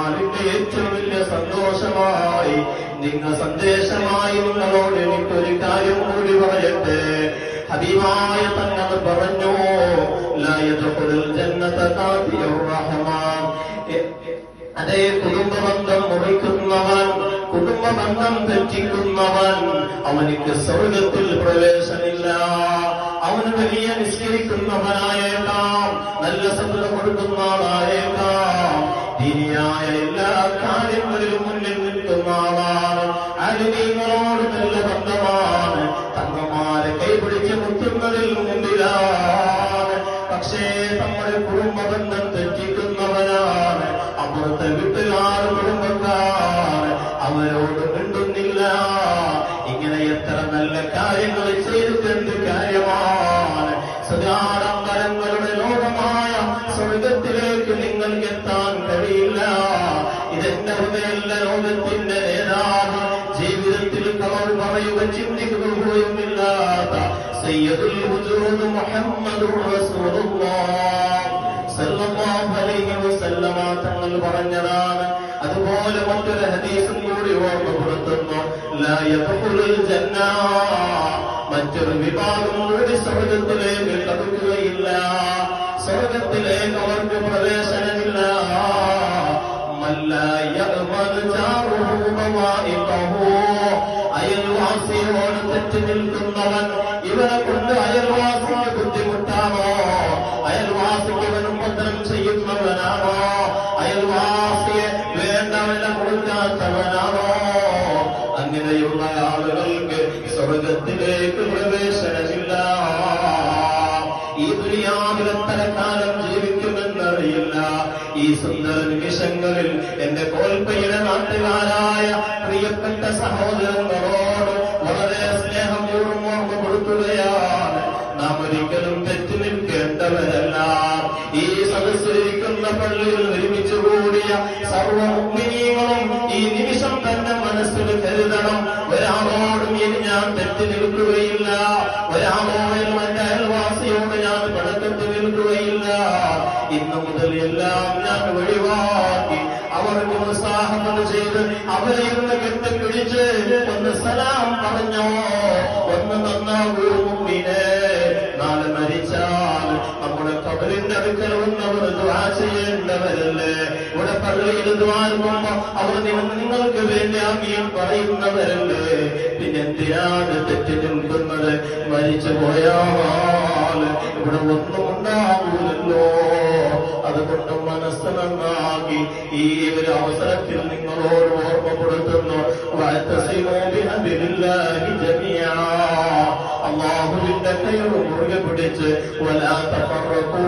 നാടിന്റെ ഏറ്റവും വലിയ സന്തോഷമായി നിങ്ങൾ സന്ദേശമായി നിങ്ങളോട് എനിക്കൊരു കാര്യം കൂടി പറയട്ടെ. ഹബീബായ തങ്ങൾ പറഞ്ഞു, ലാ യദ്ഖുലുൽ ജന്നത ഖാതിഉർ റഹ്മാൻ. അതേ കുടുംബബന്ധം മുറിക്കുന്നവൻ, കുടുംബബന്ധം തെറ്റിക്കുന്നവൻ, അവനിക്ക് സ്വർഗത്തിൽ പ്രവേശനമില്ല. അവന് വലിയ നിസ്കരിക്കുന്നവനായേക്കാം, നല്ല സമ്പദം കൊടുക്കുന്ന ആളായേക്കാം, ദീനിയായ എല്ലാ കാര്യങ്ങളിലും മുന്നിൽ നിൽക്കുന്ന ആളാണ്, അലിമീങ്ങളോട് നല്ല ബന്ധമാണ്, തങ്ങന്മാരെ കൈപിടിച്ച് മുത്തുന്നതിൽ മുന്നിലാണ്. പക്ഷേ നമ്മുടെ കുടുംബബന്ധം തെറ്റിക്കുന്നവനാണ്, അപ്പുറത്തെ വീട്ടുകാർ കുടുംബക്കാർ അവരോട് മിണ്ടുന്നില്ല. ഇങ്ങനെ എത്ര നല്ല കാര്യങ്ങൾ ചെയ്തിട്ടുണ്ട് കാര്യമാണ്. സദാഡംബരങ്ങളുടെ ലോകമായ സ്വർഗത്തിലേക്ക് നിങ്ങൾക്ക് എത്താൻ കഴിയില്ല. ഇതെന്റെ ഹൃദയല്ല, ലോകത്തിന്റെ നേതാവ്, ജീവിതത്തിൽ കളവ് പറയുക ചിന്തിക്കുകയുമില്ലാത്ത സയ്യിദുൽ വജൂദ് മുഹമ്മദുർ റസൂലുള്ളാഹ് സല്ലല്ലാഹു അലൈഹി വസല്ലമ തങ്ങൾ പറഞ്ഞതാണ്. അതുപോലെ മറ്റൊരു ഹദീസും കൂടി ഓർമ്മപ്പെടുത്തുന്നു, ലാ യദ്ഖുലുൽ ജന്ന, മറ്റൊരു വിഭാഗം കൂടി സ്വർഗത്തിലേക്ക് കടക്കുകയില്ല, സ്വർഗത്തിലേക്ക് അവർക്ക് പ്രവേശനമില്ല. മല്ലാ യഅ്മനു ജാറുഹു ബവാഇഖഹു, അയൽവാസിയോട് തെറ്റി നിൽക്കുന്നവൻ, ഇവനെ കൊണ്ട് അയൽവാസിക്ക് ബുദ്ധിമുട്ടാണോ, അയൽവാസിക്ക് ഇവനും ഉപദ്രവം ചെയ്യുന്നവനാണോ, അയൽവാസിയെ വേണ്ടവന കൊടുക്കാത്തവനാണോ, അങ്ങനെയുള്ള ആളുകൾക്ക് സ്വർഗത്തിലേക്ക് പ്രവേശനമില്ല. ഈ ദുനിയാവിൽ എത്ര കാലം ജീവിക്കുമെന്നറിയില്ല. ഈ സുന്ദര നിമിഷങ്ങളിൽ എന്റെ കോൽപ്പയുടെ നാട്ടുകാരായ പ്രിയപ്പെട്ട സഹോദരങ്ങളോട് വളരെ സ്നേഹപൂർവ്വം ഓർമ്മപ്പെടുത്തുകയാണ്, നാം ഒരിക്കലും തെറ്റി നിൽക്കേണ്ടവരല്ല. ഈ സദസ്സിലിരിക്കുന്ന പള്ളിയിൽ ഒരുമിച്ച് കൂടിയ സർവ്വ മുഅ്മിനീങ്ങളും ഈ നിമിഷം തന്നെ മനസ്സിൽ കരുതണം, ഒരാളോടും ഇനി ഞാൻ തെറ്റി നിൽക്കുകയില്ല, ഒരാളോടും എന്റെ അയൽവാസിയോട് ഞാൻ പടക്കത്ത് നിൽക്കുകയില്ല. ഇന്നു മുതൽ എല്ലാം ഞാൻ ഒഴിവാക്കി അവർക്ക് ഉത്സാഹം ചെയ്ത് അവരെ ഒന്ന് കെട്ടിപ്പിടിച്ച് ഒന്ന് സലാം പറഞ്ഞോ, ഒന്ന് നന്നാകൂ മുഅ്മിനേ. നാളെ മരിച്ചാൽ നമ്മുടെ ഖബറിന്റെ അടുക്കൽ വന്നവർ ദുആ ചെയ്യേണ്ടവരല്ലേ, ഇവിടെ പള്ളിയിൽ ദ്വാരുമ്പോ അവർ നിങ്ങൾക്ക് വേണ്ടി ആമീൻ പറയുന്നവരല്ലേ, പിന്നെന്തിനാണ് തെറ്റി നിൽക്കുന്നത്? മരിച്ചു പോയാൽ ഇവിടെ ഒന്നും ഉണ്ടാവൂലല്ലോ. അതുകൊണ്ട് മനസ്സ് നന്നാക്കി ഈ ഒരു അവസരത്തിൽ നിങ്ങളോട് ഓർമ്മപ്പെടുത്തുന്നു, അല്ലാഹുവിന്റെ കയ്യിൽ മുറുകെ പിടിച്ച് വലാ തഫറഖൂ,